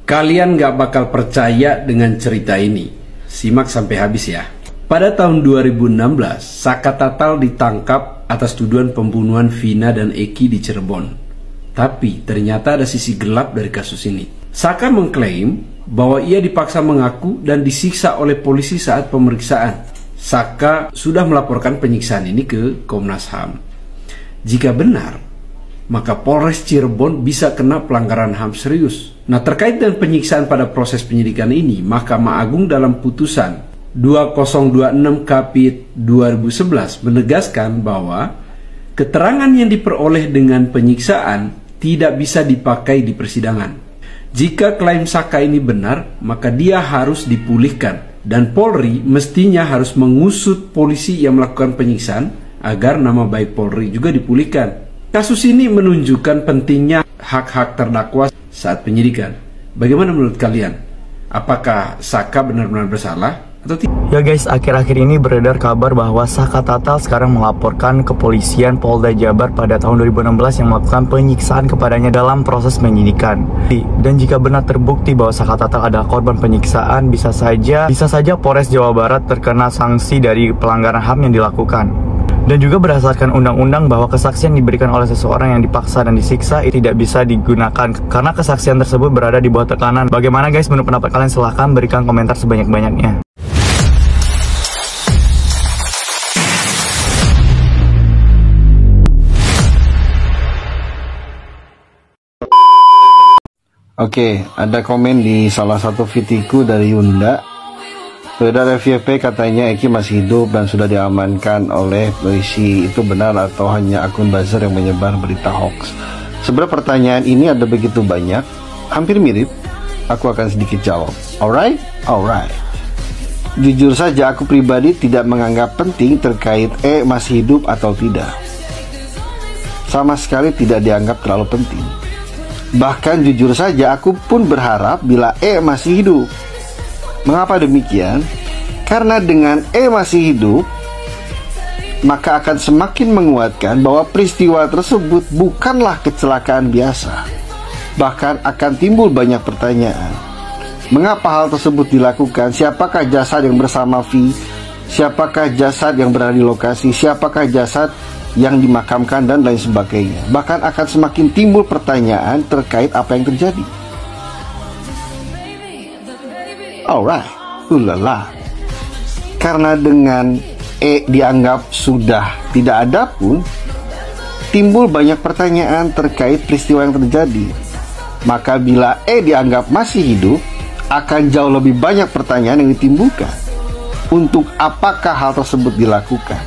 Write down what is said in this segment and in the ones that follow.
Kalian gak bakal percaya dengan cerita ini. Simak sampai habis ya. Pada tahun 2016, Saka Tatal ditangkap atas tuduhan pembunuhan Vina dan Eki di Cirebon. Tapi ternyata ada sisi gelap dari kasus ini. Saka mengklaim bahwa ia dipaksa mengaku dan disiksa oleh polisi saat pemeriksaan. Saka sudah melaporkan penyiksaan ini ke Komnas HAM. Jika benar, maka Polres Cirebon bisa kena pelanggaran HAM serius. Nah, terkait dengan penyiksaan pada proses penyidikan ini, Mahkamah Agung dalam putusan 2026 Kapit 2011 menegaskan bahwa keterangan yang diperoleh dengan penyiksaan tidak bisa dipakai di persidangan. Jika klaim Saka ini benar, maka dia harus dipulihkan dan Polri mestinya harus mengusut polisi yang melakukan penyiksaan agar nama baik Polri juga dipulihkan. Kasus ini menunjukkan pentingnya hak-hak terdakwa saat penyidikan. Bagaimana menurut kalian? Apakah Saka benar-benar bersalah atau tidak? Ya guys, akhir-akhir ini beredar kabar bahwa Saka Tatal sekarang melaporkan kepolisian Polda Jabar pada tahun 2016 yang melakukan penyiksaan kepadanya dalam proses penyidikan. Dan jika benar terbukti bahwa Saka Tatal adalah korban penyiksaan, bisa saja Polres Jawa Barat terkena sanksi dari pelanggaran HAM yang dilakukan. Dan juga berdasarkan undang-undang bahwa kesaksian diberikan oleh seseorang yang dipaksa dan disiksa tidak bisa digunakan karena kesaksian tersebut berada di bawah tekanan. Bagaimana guys menurut pendapat kalian? Silahkan berikan komentar sebanyak-banyaknya. Oke, ada komen di salah satu videoku dari Yunda. Beredar FYP katanya Eki masih hidup dan sudah diamankan oleh polisi. Itu benar atau hanya akun buzzer yang menyebar berita hoax? Sebenarnya pertanyaan ini ada begitu banyak, hampir mirip. Aku akan sedikit jawab. Alright. Jujur saja aku pribadi tidak menganggap penting terkait masih hidup atau tidak. Sama sekali tidak dianggap terlalu penting. Bahkan jujur saja aku pun berharap bila masih hidup. Mengapa demikian? Karena dengan masih hidup, maka akan semakin menguatkan bahwa peristiwa tersebut bukanlah kecelakaan biasa. Bahkan akan timbul banyak pertanyaan. Mengapa hal tersebut dilakukan? Siapakah jasad yang bersama V? Siapakah jasad yang berada di lokasi? Siapakah jasad yang dimakamkan dan lain sebagainya? Bahkan akan semakin timbul pertanyaan terkait apa yang terjadi. Alright, ulala. Karena dengan dianggap sudah tidak ada pun, timbul banyak pertanyaan terkait peristiwa yang terjadi. Maka bila dianggap masih hidup, akan jauh lebih banyak pertanyaan yang ditimbulkan. Untuk apakah hal tersebut dilakukan?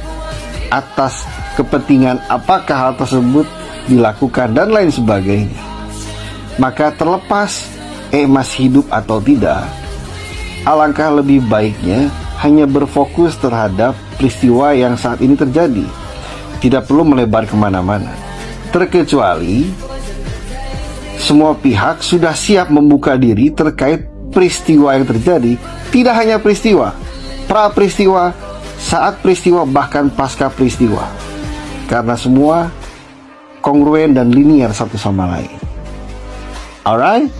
Atas kepentingan apakah hal tersebut dilakukan dan lain sebagainya. Maka terlepas masih hidup atau tidak, alangkah lebih baiknya hanya berfokus terhadap peristiwa yang saat ini terjadi. Tidak perlu melebar kemana-mana. Terkecuali semua pihak sudah siap membuka diri terkait peristiwa yang terjadi. Tidak hanya peristiwa, pra peristiwa, saat peristiwa, bahkan pasca peristiwa. Karena semua kongruen dan linear satu sama lain. Alright.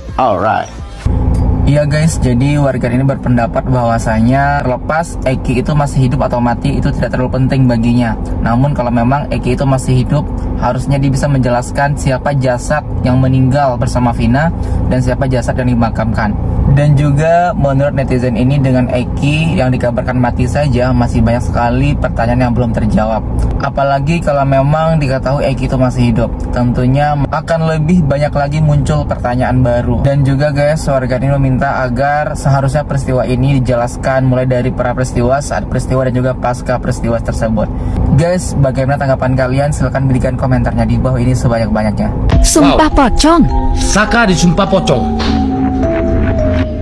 Iya guys, jadi warga ini berpendapat bahwasanya terlepas Eki itu masih hidup atau mati itu tidak terlalu penting baginya. Namun kalau memang Eki itu masih hidup, harusnya dia bisa menjelaskan siapa jasad yang meninggal bersama Vina dan siapa jasad yang dimakamkan. Dan juga menurut netizen ini dengan Eki yang dikabarkan mati saja masih banyak sekali pertanyaan yang belum terjawab. Apalagi kalau memang diketahui Eki itu masih hidup, tentunya akan lebih banyak lagi muncul pertanyaan baru. Dan juga guys, warga ini meminta agar seharusnya peristiwa ini dijelaskan mulai dari pra peristiwa, saat peristiwa dan juga pasca peristiwa tersebut. Guys, bagaimana tanggapan kalian? Silahkan berikan komentarnya di bawah ini sebanyak-banyaknya. Sumpah pocong. Saka disumpah pocong.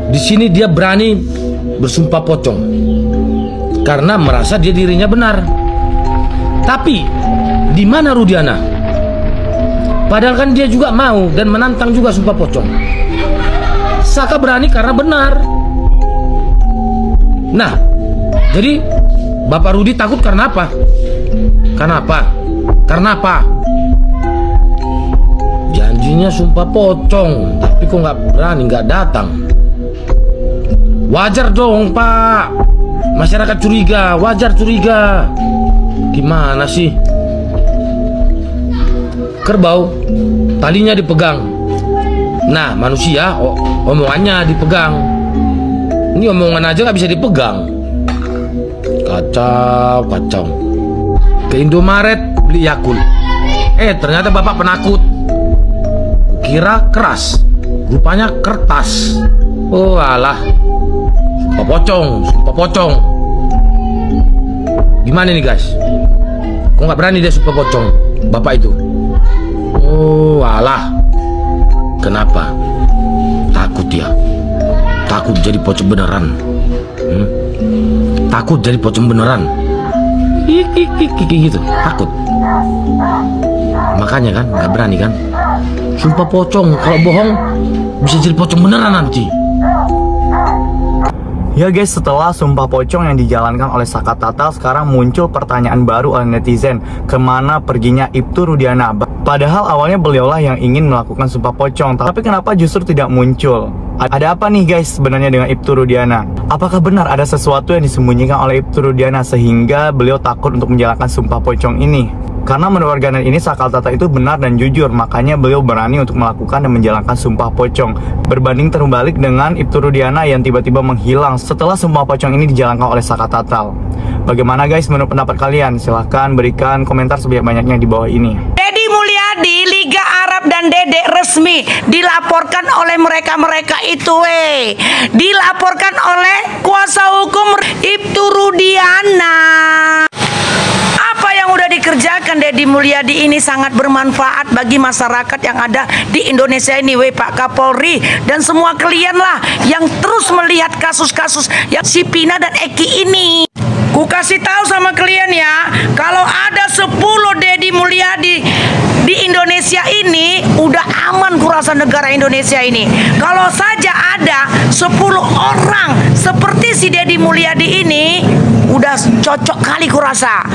Di sini dia berani bersumpah pocong karena merasa dia dirinya benar. Tapi di mana Rudiana? Padahal kan dia juga mau dan menantang juga sumpah pocong. Saka berani karena benar. Nah, jadi Bapak Rudi takut karena apa? Karena apa? Karena apa? Janjinya sumpah pocong, tapi kok nggak berani, nggak datang? Wajar dong Pak, masyarakat curiga, wajar curiga. Gimana sih? Kerbau talinya dipegang, nah manusia omongannya dipegang. Ini omongan aja nggak bisa dipegang. Kacau, kacau. Ke Indomaret beli Yakult, ternyata bapak penakut. Kira keras, rupanya kertas. Oh alah, sumpah pocong. Gimana nih guys? Kok nggak berani dia sumpah pocong, bapak itu? Oh alah, kenapa? Takut ya? Takut jadi pocong beneran? Takut jadi pocong beneran? Gitu, takut. Makanya kan nggak berani kan? Sumpah pocong, kalau bohong bisa jadi pocong beneran nanti. Ya guys, setelah sumpah pocong yang dijalankan oleh Saka Tatal, sekarang muncul pertanyaan baru oleh netizen, kemana perginya Ibtu Rudiana? Padahal awalnya beliaulah yang ingin melakukan sumpah pocong, tapi kenapa justru tidak muncul? Ada apa nih guys sebenarnya dengan Ibtu Rudiana? Apakah benar ada sesuatu yang disembunyikan oleh Ibtu Rudiana sehingga beliau takut untuk menjalankan sumpah pocong ini? Karena menurut warganet ini Saka Tatal itu benar dan jujur, makanya beliau berani untuk melakukan dan menjalankan sumpah pocong. Berbanding terbalik dengan Ibtu Rudiana yang tiba-tiba menghilang setelah sumpah pocong ini dijalankan oleh Saka Tatal. Bagaimana guys menurut pendapat kalian? Silahkan berikan komentar sebanyak-banyaknya di bawah ini. Deddy Mulyadi, Liga Arab dan Dedek resmi dilaporkan oleh mereka itu dilaporkan oleh kuasa hukum Ibtu Rudiana. Apa yang udah dikerjakan Deddy Mulyadi ini sangat bermanfaat bagi masyarakat yang ada di Indonesia ini, Pak Kapolri dan semua kalian lah yang terus melihat kasus-kasus yang si Pina dan Eki ini. Ku kasih tahu sama kalian ya, kalau ada 10 Deddy Mulyadi di Indonesia ini, udah aman kurasa negara Indonesia ini. Kalau saja ada 10 orang seperti si Deddy Mulyadi ini, udah cocok kali kurasa.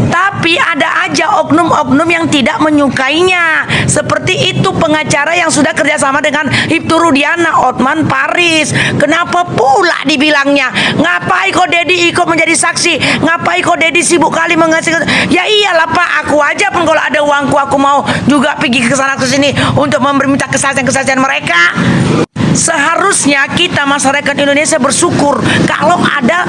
Tapi ada aja oknum-oknum yang tidak menyukainya. Seperti itu pengacara yang sudah kerjasama dengan Ibtu Rudiana, Otman Paris. Kenapa pula dibilangnya? Ngapain kok Deddy ikut menjadi saksi? Ngapain kok Deddy sibuk kali mengasih? Ya iyalah Pak, aku aja pun kalau ada uangku aku mau juga pergi ke sana ke sini untuk meminta kesaksian-kesaksian mereka. Seharusnya kita masyarakat Indonesia bersyukur kalau ada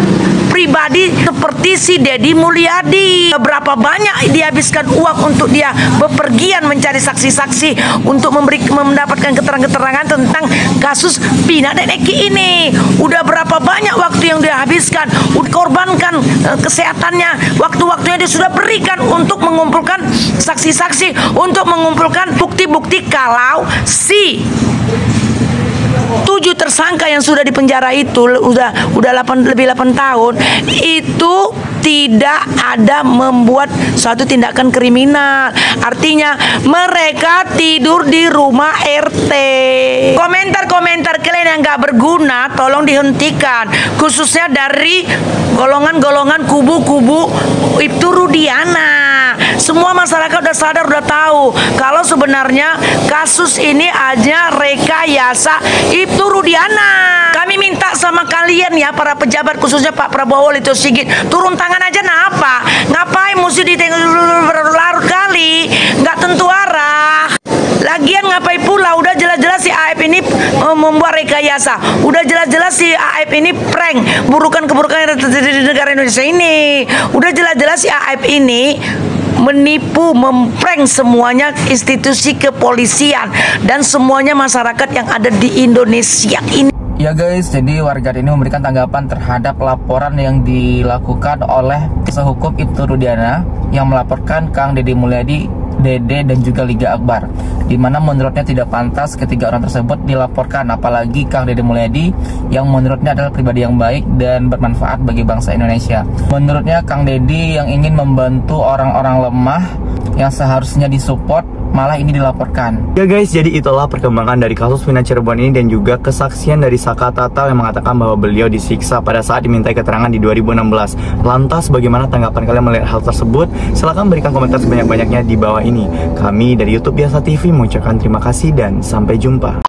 pribadi seperti si Deddy Mulyadi. Berapa banyak dihabiskan uang untuk dia bepergian mencari saksi-saksi untuk mendapatkan keterangan-keterangan tentang kasus Pina dan Eki ini. Udah berapa banyak waktu yang dia habiskan, korbankan kesehatannya, waktu-waktunya dia sudah berikan untuk mengumpulkan saksi-saksi, untuk mengumpulkan bukti-bukti kalau si 7 tersangka yang sudah dipenjara itu udah lebih 8 tahun itu tidak ada membuat suatu tindakan kriminal. Artinya mereka tidur di rumah RT. Komentar-komentar kalian yang gak berguna tolong dihentikan, khususnya dari golongan-golongan kubu-kubu Ibtu Rudiana. Semua masyarakat udah sadar, udah tahu kalau sebenarnya kasus ini aja rekayasa Ibtu Rudiana. Kami minta sama kalian ya, para pejabat khususnya Pak Prabowo Litio Sigit, turun tangan aja. Napa? Ngapain mesti berlarut kali? Nggak tentu arah. Lagian ngapain pula? Udah jelas-jelas si AF ini membuat rekayasa. Udah jelas-jelas si AF ini prank, burukan-keburukan di negara Indonesia ini. Udah jelas-jelas si AF ini menipu, memprank semuanya institusi kepolisian dan semuanya masyarakat yang ada di Indonesia ini. Ya guys, jadi warga ini memberikan tanggapan terhadap laporan yang dilakukan oleh kuasa hukum Ibtu Rudiana yang melaporkan Kang Deddy Mulyadi, Dede dan juga Liga Akbar, di mana menurutnya tidak pantas ketiga orang tersebut dilaporkan, apalagi Kang Deddy Mulyadi yang menurutnya adalah pribadi yang baik dan bermanfaat bagi bangsa Indonesia. Menurutnya Kang Deddy yang ingin membantu orang-orang lemah yang seharusnya disupport, malah ini dilaporkan. Ya guys, jadi itulah perkembangan dari kasus Vina Cirebon ini dan juga kesaksian dari Saka Tatal yang mengatakan bahwa beliau disiksa pada saat dimintai keterangan di 2016. Lantas bagaimana tanggapan kalian melihat hal tersebut? Silahkan berikan komentar sebanyak-banyaknya di bawah ini. Kami dari YouTube Biasa TV mengucapkan terima kasih dan sampai jumpa.